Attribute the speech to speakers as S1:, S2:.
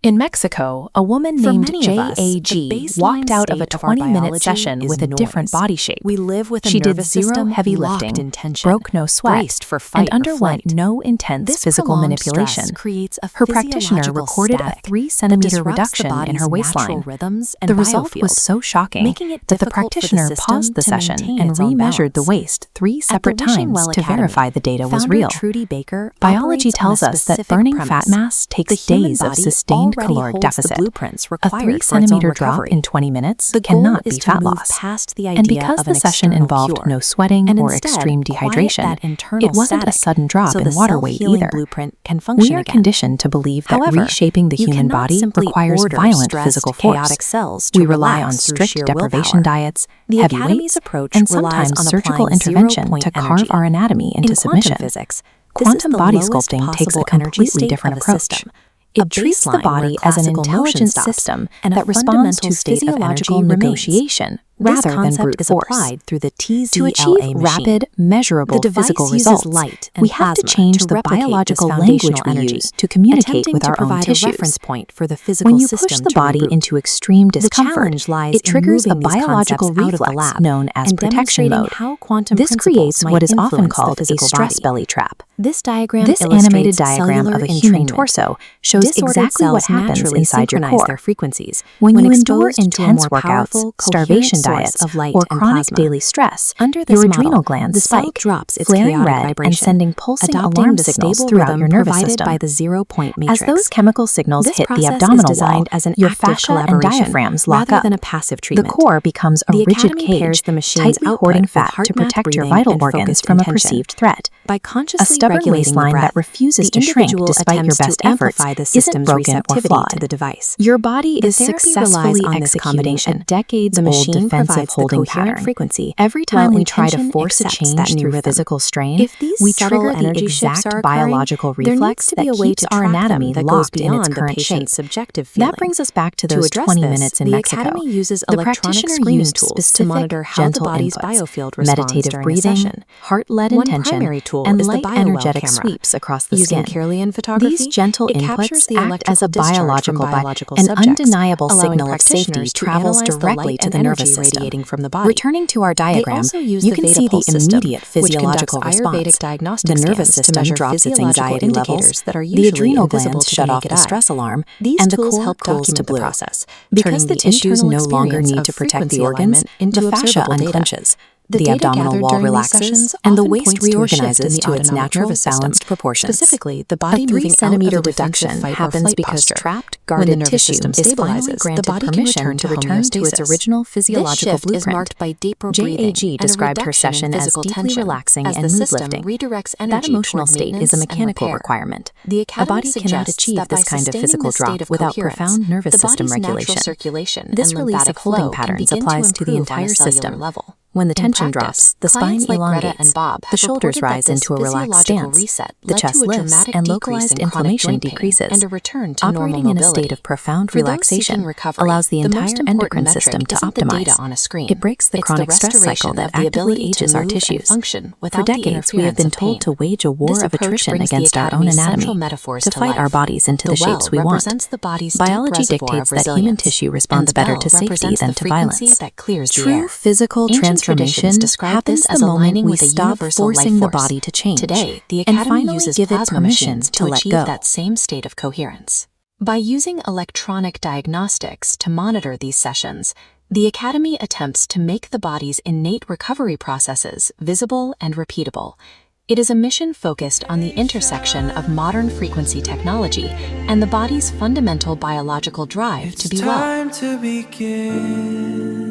S1: In Mexico, a woman named JAG walked out of a 20-minute session with a different body shape.
S2: We live with a
S1: She did
S2: nervous
S1: zero
S2: system
S1: heavy
S2: locked
S1: lifting,
S2: in tension,
S1: broke no sweat,
S2: braced for fight
S1: and
S2: or
S1: underwent
S2: flight.
S1: no intense
S2: This
S1: physical
S2: prolonged
S1: manipulation.
S2: stress creates a
S1: Her practitioner
S2: physiological
S1: recorded a
S2: static
S1: 3-centimeter
S2: that disrupts the
S1: reduction in
S2: body's
S1: her
S2: natural
S1: waistline.
S2: rhythms and
S1: The result
S2: Biofield,
S1: was so shocking
S2: making it
S1: that the
S2: difficult for
S1: practitioner
S2: system
S1: paused the
S2: to
S1: session
S2: maintain
S1: and
S2: its own
S1: remeasured the
S2: balance.
S1: waist 3
S2: At the
S1: separate
S2: Wishing
S1: times
S2: Well
S1: to
S2: Academy,
S1: verify the data was
S2: founder
S1: real.
S2: Trudy Baker
S1: Biology
S2: operates on a
S1: tells us that
S2: specific
S1: burning
S2: premise.
S1: fat mass
S2: The
S1: takes
S2: human
S1: days of
S2: body
S1: sustained
S2: already
S1: caloric
S2: holds
S1: deficit.
S2: the blueprints
S1: A
S2: required for its own
S1: 3-centimeter drop
S2: recovery.
S1: in 20 minutes
S2: The goal
S1: cannot
S2: is
S1: be
S2: to
S1: fat
S2: move
S1: loss.
S2: past the
S1: And
S2: idea
S1: because
S2: of
S1: the
S2: an
S1: session
S2: external
S1: involved
S2: cure,
S1: no sweating
S2: and
S1: or
S2: instead
S1: extreme
S2: quiet
S1: dehydration,
S2: that internal
S1: it wasn't a
S2: static
S1: sudden drop
S2: so
S1: in
S2: the
S1: water weight
S2: self-healing
S1: either.
S2: blueprint can function
S1: We are
S2: again.
S1: conditioned to believe that
S2: However,
S1: reshaping the
S2: you
S1: human
S2: cannot
S1: body
S2: simply
S1: requires
S2: order
S1: violent
S2: stressed,
S1: physical force.
S2: chaotic cells to
S1: We rely on
S2: relax through
S1: strict
S2: sheer
S1: deprivation
S2: willpower.
S1: diets,
S2: The
S1: heavy
S2: Academy's
S1: weights,
S2: approach
S1: and
S2: relies
S1: sometimes
S2: on
S1: surgical
S2: applying
S1: intervention
S2: zero-point
S1: to carve
S2: energy.
S1: our anatomy into
S2: In
S1: submission.
S2: quantum physics, this is
S1: Quantum
S2: the
S1: body
S2: lowest
S1: sculpting takes a
S2: possible energy
S1: completely
S2: state
S1: different
S2: of a
S1: approach.
S2: system.
S1: It
S2: A
S1: treats the
S2: baseline where
S1: body as an
S2: classical motion
S1: intelligent
S2: stops
S1: system
S2: and a
S1: that responds
S2: fundamental
S1: to
S2: state of
S1: physiological
S2: energy remains.
S1: negotiation
S2: This
S1: rather than
S2: concept
S1: brute
S2: is
S1: force.
S2: applied through the TZLA
S1: To achieve
S2: machine.
S1: rapid, measurable
S2: The device
S1: physical
S2: uses
S1: results,
S2: light and
S1: we have to
S2: plasma
S1: change
S2: to
S1: the
S2: replicate
S1: biological
S2: this
S1: language
S2: foundational
S1: we
S2: energy,
S1: use to communicate
S2: attempting
S1: with
S2: to
S1: our own
S2: provide a
S1: tissues.
S2: reference point for the physical
S1: When you
S2: system
S1: push the
S2: to
S1: body
S2: reboot.
S1: into extreme
S2: The
S1: discomfort,
S2: challenge lies
S1: it triggers
S2: in
S1: a
S2: moving these
S1: biological
S2: concepts out of the
S1: reflex
S2: lab
S1: known as
S2: and
S1: protection
S2: demonstrating
S1: mode.
S2: how quantum
S1: This
S2: principles
S1: creates
S2: might
S1: what is often
S2: influence the
S1: called a
S2: physical
S1: stress
S2: body.
S1: belly trap.
S2: This diagram
S1: This
S2: illustrates
S1: animated diagram
S2: cellular
S1: of a human
S2: entrainment.
S1: torso shows
S2: Disordered
S1: exactly what
S2: cells
S1: happens
S2: naturally
S1: inside your
S2: synchronize
S1: core.
S2: their frequencies
S1: When you endure
S2: exposed to a
S1: intense
S2: more
S1: workouts,
S2: powerful,
S1: starvation
S2: coherent
S1: diets,
S2: source of light
S1: or
S2: and
S1: chronic
S2: plasma.
S1: daily stress,
S2: Under this
S1: your
S2: model,
S1: adrenal glands
S2: the cell
S1: spike,
S2: drops its
S1: flaring
S2: chaotic
S1: red
S2: vibration,
S1: and sending pulsing
S2: adopting
S1: alarm
S2: the
S1: signals
S2: stable
S1: throughout
S2: rhythm
S1: your nervous
S2: provided
S1: system.
S2: by the zero-point
S1: As
S2: matrix.
S1: those chemical signals
S2: This
S1: hit the
S2: process is
S1: abdominal wall,
S2: designed as an
S1: your
S2: active
S1: fascia and
S2: collaboration
S1: diaphragms lock
S2: rather
S1: up.
S2: than a passive
S1: The
S2: treatment.
S1: core becomes a
S2: The
S1: rigid
S2: Academy
S1: cage,
S2: pairs the machine's
S1: tightly
S2: output
S1: hoarding
S2: with
S1: fat
S2: heart
S1: to
S2: math
S1: protect your
S2: breathing
S1: vital
S2: and
S1: organs
S2: focused
S1: from a
S2: intention.
S1: perceived threat.
S2: By
S1: A
S2: consciously
S1: stubborn
S2: regulating the
S1: waistline
S2: breath,
S1: that refuses
S2: the
S1: to shrink
S2: individual
S1: despite your
S2: attempts
S1: best
S2: to
S1: efforts
S2: amplify the
S1: isn't
S2: system's
S1: broken or
S2: receptivity
S1: flawed.
S2: to the device.
S1: Your body
S2: The
S1: is
S2: therapy
S1: successfully
S2: relies on this
S1: executing a
S2: combination.
S1: decades-old
S2: The machine
S1: defensive
S2: provides the
S1: holding
S2: coherent
S1: pattern.
S2: frequency,
S1: Every
S2: while
S1: time we try to
S2: intention
S1: force a
S2: accepts
S1: change
S2: that new
S1: through
S2: rhythm.
S1: physical strain,
S2: If these
S1: we
S2: subtle
S1: trigger the
S2: energy shifts
S1: exact
S2: are occurring,
S1: biological
S2: there needs
S1: reflex
S2: to be
S1: that
S2: a way
S1: keeps
S2: to
S1: our
S2: track
S1: anatomy
S2: them that goes
S1: locked in its
S2: beyond the
S1: current shape.
S2: patient's subjective feeling.
S1: That brings us back to
S2: To
S1: those
S2: address
S1: 20
S2: this,
S1: minutes in
S2: the
S1: Mexico.
S2: Academy uses
S1: The
S2: electronic
S1: practitioner
S2: screening
S1: used
S2: tools
S1: specific,
S2: to monitor how the
S1: gentle
S2: body's
S1: inputs,
S2: biofield responds
S1: meditative
S2: during
S1: breathing,
S2: a session.
S1: heart-led
S2: One
S1: intention,
S2: primary tool
S1: and
S2: is the
S1: light
S2: Biofield
S1: energetic
S2: camera.
S1: sweeps across the
S2: Using
S1: skin.
S2: Kirlian photography,
S1: These gentle
S2: it captures
S1: inputs
S2: the
S1: act as a
S2: electrical discharge from
S1: biological
S2: biological
S1: an
S2: subjects,
S1: undeniable
S2: allowing
S1: signal of safety
S2: practitioners to
S1: travels
S2: analyze the
S1: directly
S2: light
S1: to
S2: and
S1: the nervous
S2: energy
S1: system.
S2: radiating from the body.
S1: Returning to our
S2: They
S1: diagram,
S2: also use
S1: you
S2: the
S1: can see the
S2: VedaPulse system,
S1: immediate
S2: which
S1: physiological
S2: conducts
S1: response.
S2: Ayurvedic diagnostics
S1: The nervous
S2: scans to
S1: system
S2: measure
S1: drops its
S2: physiological
S1: anxiety
S2: indicators
S1: levels,
S2: that are
S1: the
S2: usually
S1: adrenal
S2: invisible
S1: glands
S2: to
S1: shut
S2: the
S1: off
S2: naked
S1: the
S2: eye.
S1: stress alarm,
S2: These
S1: and the
S2: tools
S1: core
S2: help
S1: cools to
S2: document the
S1: blue.
S2: process,
S1: Because
S2: turning
S1: the
S2: the
S1: tissues
S2: internal
S1: no longer
S2: experience
S1: need
S2: of
S1: to protect the
S2: frequency
S1: organs,
S2: alignment into
S1: the fascia
S2: observable data.
S1: unclenches.
S2: The
S1: The
S2: data
S1: abdominal
S2: gathered
S1: wall
S2: during these
S1: relaxes,
S2: sessions
S1: and the
S2: often
S1: waist
S2: points to a shift in
S1: reorganizes
S2: the
S1: to its
S2: autonomic
S1: natural
S2: nervous system.
S1: balanced proportions.
S2: Specifically, the body
S1: A
S2: moving out of
S1: 3-centimeter
S2: the defensive
S1: reduction
S2: fight or
S1: happens
S2: flight
S1: because
S2: posture.
S1: trapped,
S2: When
S1: guarded
S2: the nervous
S1: tissue
S2: system
S1: is finally
S2: stabilizes,
S1: granted
S2: the body can
S1: permission
S2: return
S1: to
S2: to
S1: return to its
S2: homeostasis.
S1: original
S2: This
S1: physiological
S2: shift is
S1: blueprint.
S2: marked by deeper breathing
S1: JAG
S2: and a
S1: described her
S2: reduction in
S1: session as
S2: physical
S1: deeply
S2: tension
S1: relaxing
S2: as
S1: and
S2: the
S1: mood
S2: system
S1: lifting.
S2: redirects energy
S1: That emotional
S2: toward
S1: state is a
S2: maintenance and
S1: mechanical
S2: repair.
S1: requirement.
S2: The
S1: A
S2: Academy
S1: body cannot
S2: suggests
S1: achieve
S2: that by
S1: this kind of
S2: sustaining
S1: physical
S2: the state
S1: drop
S2: of
S1: without
S2: coherence,
S1: profound nervous
S2: the
S1: system
S2: body's natural
S1: regulation.
S2: circulation
S1: This
S2: and
S1: release
S2: lymphatic
S1: of holding
S2: flow can
S1: patterns
S2: begin
S1: applies to the
S2: improve on a
S1: entire
S2: cellular
S1: system.
S2: level.
S1: When the
S2: In
S1: tension
S2: practice,
S1: drops, the spine
S2: clients like Greta
S1: elongates,
S2: and Bob
S1: the
S2: have
S1: shoulders
S2: reported that
S1: rise
S2: this
S1: into a relaxed
S2: physiological
S1: stance,
S2: reset
S1: the
S2: led
S1: chest
S2: to a
S1: lifts,
S2: dramatic
S1: and
S2: decrease
S1: localized
S2: in chronic
S1: inflammation
S2: joint pain
S1: decreases.
S2: and a return to
S1: Operating
S2: normal
S1: in a
S2: mobility.
S1: state of profound
S2: For those
S1: relaxation
S2: seeking recovery,
S1: allows the
S2: the most
S1: entire
S2: important
S1: endocrine
S2: metric
S1: system to
S2: isn't the data
S1: optimize.
S2: on a screen.
S1: It breaks the
S2: It's
S1: chronic
S2: the
S1: stress
S2: restoration
S1: cycle that
S2: of the
S1: actively
S2: ability to
S1: ages our
S2: move and
S1: tissues.
S2: function
S1: For
S2: without the
S1: decades, we have
S2: interference
S1: been
S2: of
S1: told
S2: pain.
S1: to wage a war
S2: This
S1: of
S2: approach
S1: attrition
S2: brings the
S1: against our own
S2: Academy's
S1: anatomy,
S2: central metaphors
S1: to fight our
S2: life.
S1: bodies into
S2: The
S1: the shapes we
S2: well
S1: want.
S2: represents the body's
S1: Biology
S2: deep reservoir
S1: dictates
S2: of
S1: that human
S2: resilience,
S1: tissue
S2: and
S1: responds
S2: the
S1: better
S2: bell
S1: to safety
S2: represents
S1: than
S2: the
S1: to
S2: frequency
S1: violence.
S2: that clears the
S1: True
S2: air.
S1: physical
S2: Ancient
S1: transformation
S2: traditions describe
S1: happens
S2: this as
S1: the
S2: a
S1: moment
S2: lining
S1: we
S2: with a
S1: stop
S2: universal
S1: forcing
S2: life
S1: the
S2: force.
S1: body to change,
S2: Today, the
S1: and
S2: Academy
S1: finally
S2: uses
S1: give it
S2: plasma
S1: permission
S2: machines
S1: to
S2: to
S1: let
S2: achieve
S1: go.
S2: that same state of coherence. By using electronic diagnostics to monitor these sessions, the Academy attempts to make the body's innate recovery processes visible and repeatable. It is a mission focused on the intersection of modern frequency technology and the body's fundamental biological drive to be well.
S3: It's time to begin.